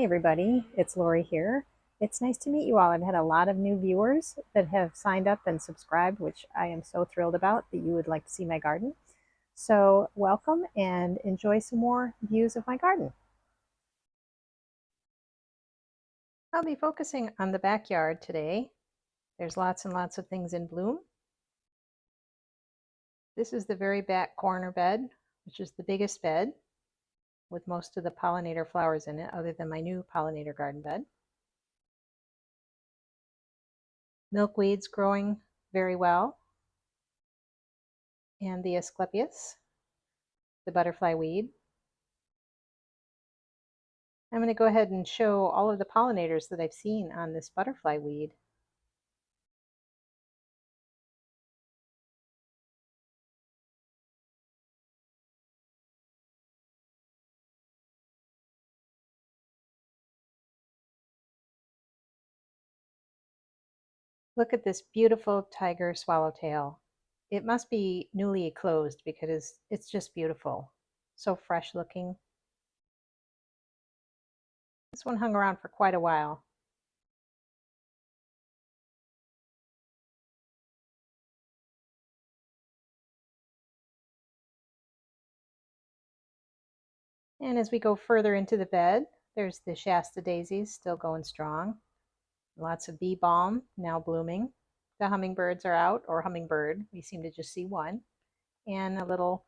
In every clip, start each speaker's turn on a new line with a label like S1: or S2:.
S1: everybody, it's Lori here. It's nice to meet you all. I've had a lot of new viewers that have signed up and subscribed, which I am so thrilled about that you would like to see my garden. So welcome and enjoy some more views of my garden. I'll be focusing on the backyard today. There's lots and lots of things in bloom. This is the very back corner bed, which is the biggest bed with most of the pollinator flowers in it, other than my new pollinator garden bed. Milkweed's growing very well, and the Asclepias, the butterfly weed. I'm going to go ahead and show all of the pollinators that I've seen on this butterfly weed. Look at this beautiful tiger swallowtail. It must be newly closed because it's just beautiful. So fresh looking. This one hung around for quite a while. And as we go further into the bed, there's the Shasta daisies still going strong. Lots of bee balm now blooming. The hummingbirds are out, or hummingbird. We seem to just see one. And a little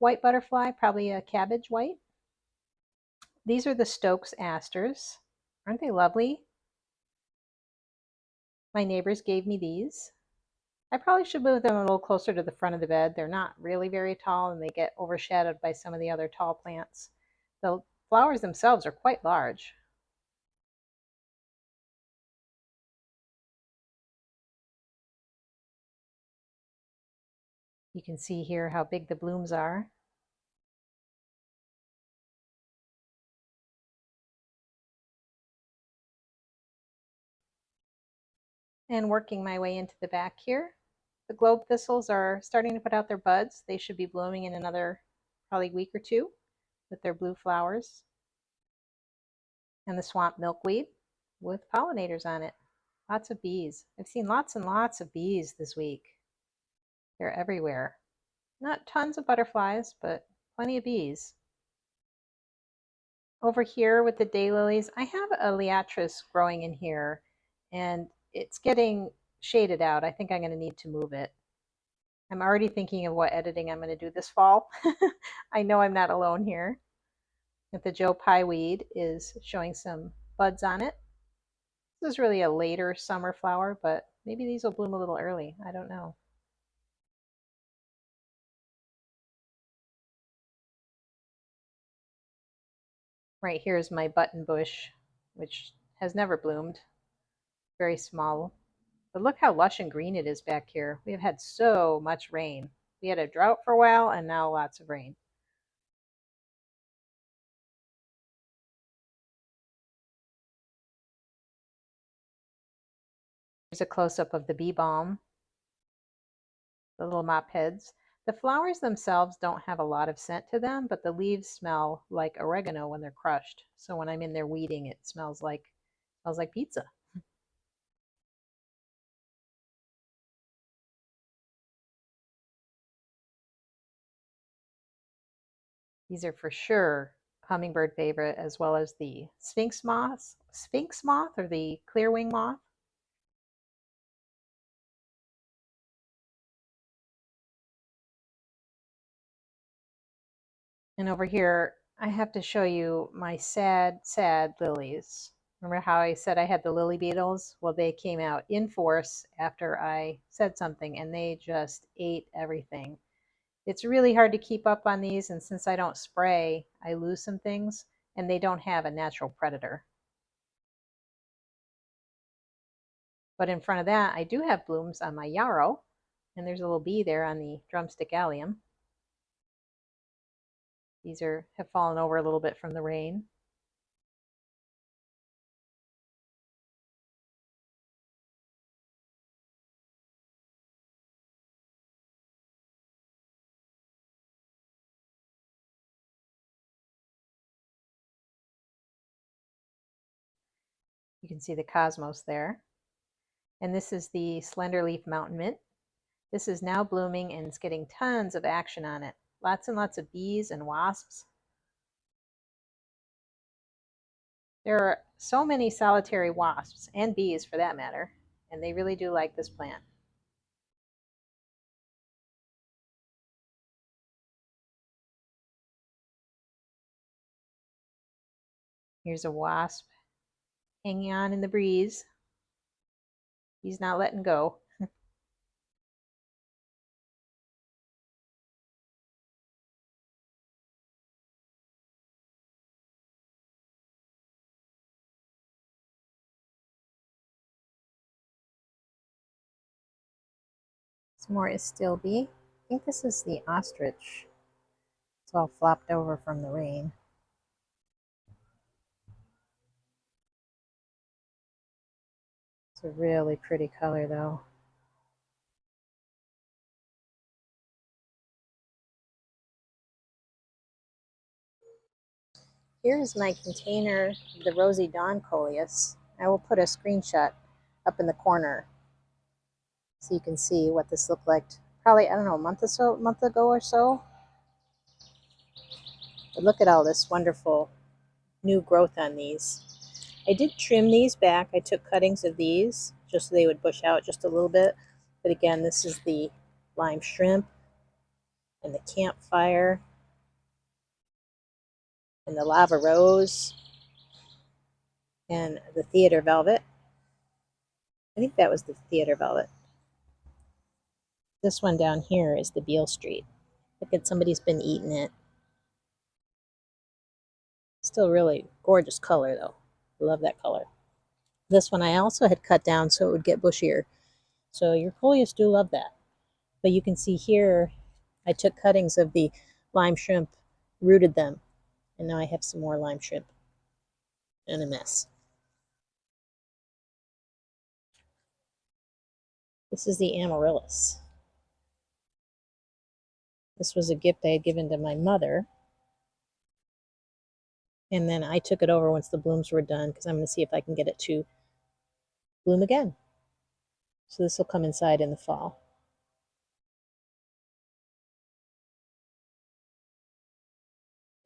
S1: white butterfly, probably a cabbage white. These are the Stokes asters. Aren't they lovely? My neighbors gave me these. I probably should move them a little closer to the front of the bed. They're not really very tall and they get overshadowed by some of the other tall plants. The flowers themselves are quite large. You can see here how big the blooms are. And working my way into the back here, the globe thistles are starting to put out their buds. They should be blooming in another probably week or two with their blue flowers. And the swamp milkweed with pollinators on it. Lots of bees. I've seen lots and lots of bees this week. They're everywhere. Not tons of butterflies, but plenty of bees. Over here with the daylilies, I have a liatris growing in here, and it's getting shaded out. I think I'm going to need to move it. I'm already thinking of what editing I'm going to do this fall. I know I'm not alone here. The Joe Pye weed is showing some buds on it. This is really a later summer flower, but maybe these will bloom a little early. I don't know. Right here is my button bush, which has never bloomed. Very small. But look how lush and green it is back here. We have had so much rain. We had a drought for a while and now lots of rain. Here's a close-up of the bee balm, the little mop heads. The flowers themselves don't have a lot of scent to them, but the leaves smell like oregano when they're crushed. So when I'm in there weeding, it smells like pizza. These are for sure hummingbird favorite, as well as the sphinx moth or the clearwing moth. And over here, I have to show you my sad, sad lilies. Remember how I said I had the lily beetles? Well, they came out in force after I said something and they just ate everything. It's really hard to keep up on these, and since I don't spray, I lose some things, and they don't have a natural predator. But in front of that, I do have blooms on my yarrow, and there's a little bee there on the drumstick allium. These have fallen over a little bit from the rain. can see the cosmos there. And this is the slenderleaf mountain mint. This is now blooming and it's getting tons of action on it. Lots and lots of bees and wasps. There are so many solitary wasps, and bees for that matter, and they really do like this plant. Here's a wasp hanging on in the breeze. He's not letting go. Some more Astilbe. I think this is the ostrich. It's all flopped over from the rain. It's a really pretty color though. Here is my container, the Rosy Dawn Coleus. I will put a screenshot up in the corner so you can see what this looked like. Probably, I don't know, a month ago or so. But look at all this wonderful new growth on these. I did trim these back. I took cuttings of these just so they would bush out just a little bit. But again, this is the lime shrimp and the campfire and the lava rose and the theater velvet. I think that was the theater velvet. This one down here is the Beale Street. Look at, somebody's been eating it. Still really gorgeous color though. I love that color. This one I also had cut down so it would get bushier. So your Coleus do love that. But you can see here, I took cuttings of the lime shrimp, rooted them, and now I have some more lime shrimp and a mess. This is the amaryllis. This was a gift I had given to my mother. And then I took it over once the blooms were done because I'm going to see if I can get it to bloom again. So this will come inside in the fall.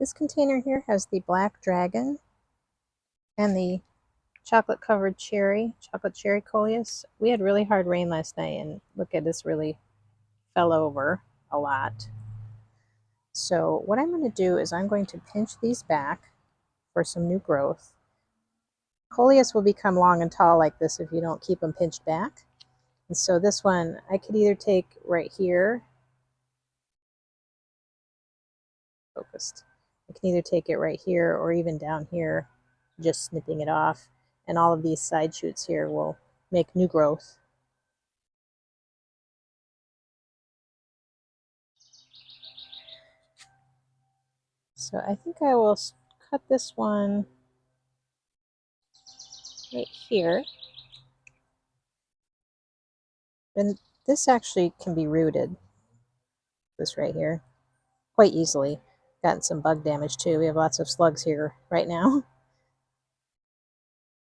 S1: This container here has the black dragon and the chocolate cherry Coleus. We had really hard rain last night and look at this, really fell over a lot. So what I'm going to do is I'm going to pinch these back for some new growth. Coleus will become long and tall like this if you don't keep them pinched back. And so this one I could either take right here, focused. I can either take it right here or even down here, just snipping it off. And all of these side shoots here will make new growth. So I think I will cut this one right here. And this actually can be rooted, this right here, quite easily. Gotten some bug damage too. We have lots of slugs here right now.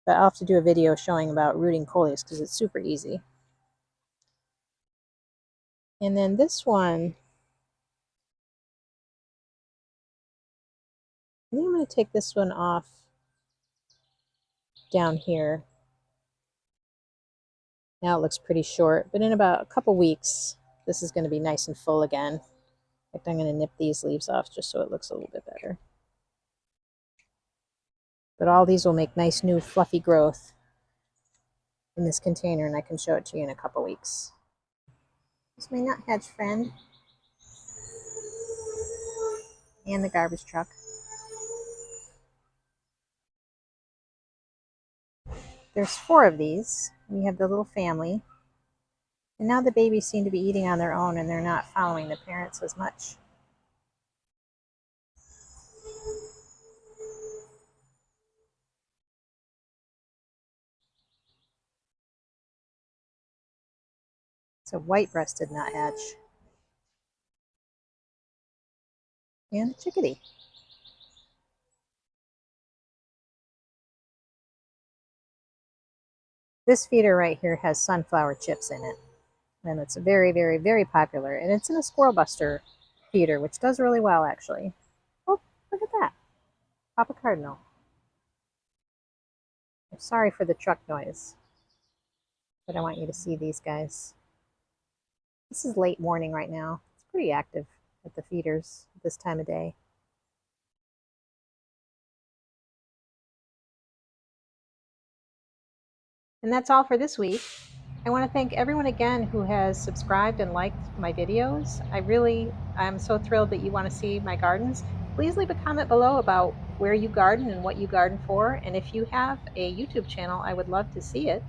S1: But I'll have to do a video showing about rooting Coleus because it's super easy. And then this one, I think I'm going to take this one off down here. Now it looks pretty short, but in about a couple weeks, this is going to be nice and full again. In fact, I'm going to nip these leaves off just so it looks a little bit better. But all these will make nice new fluffy growth in this container, and I can show it to you in a couple weeks. Here's my nuthatch friend and the garbage truck. There's 4 of these. We have the little family. And now the babies seem to be eating on their own and they're not following the parents as much. It's a white-breasted nuthatch. And a chickadee. This feeder right here has sunflower chips in it. And it's very, very, very popular. And it's in a squirrel buster feeder, which does really well, actually. Oh, look at that. Papa Cardinal. I'm sorry for the truck noise, but I want you to see these guys. This is late morning right now. It's pretty active at the feeders this time of day. And that's all for this week. I want to thank everyone again who has subscribed and liked my videos. I'm so thrilled that you want to see my gardens. Please leave a comment below about where you garden and what you garden for. And if you have a YouTube channel, I would love to see it.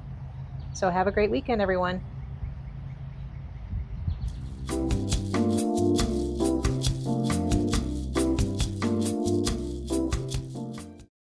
S1: So have a great weekend, everyone.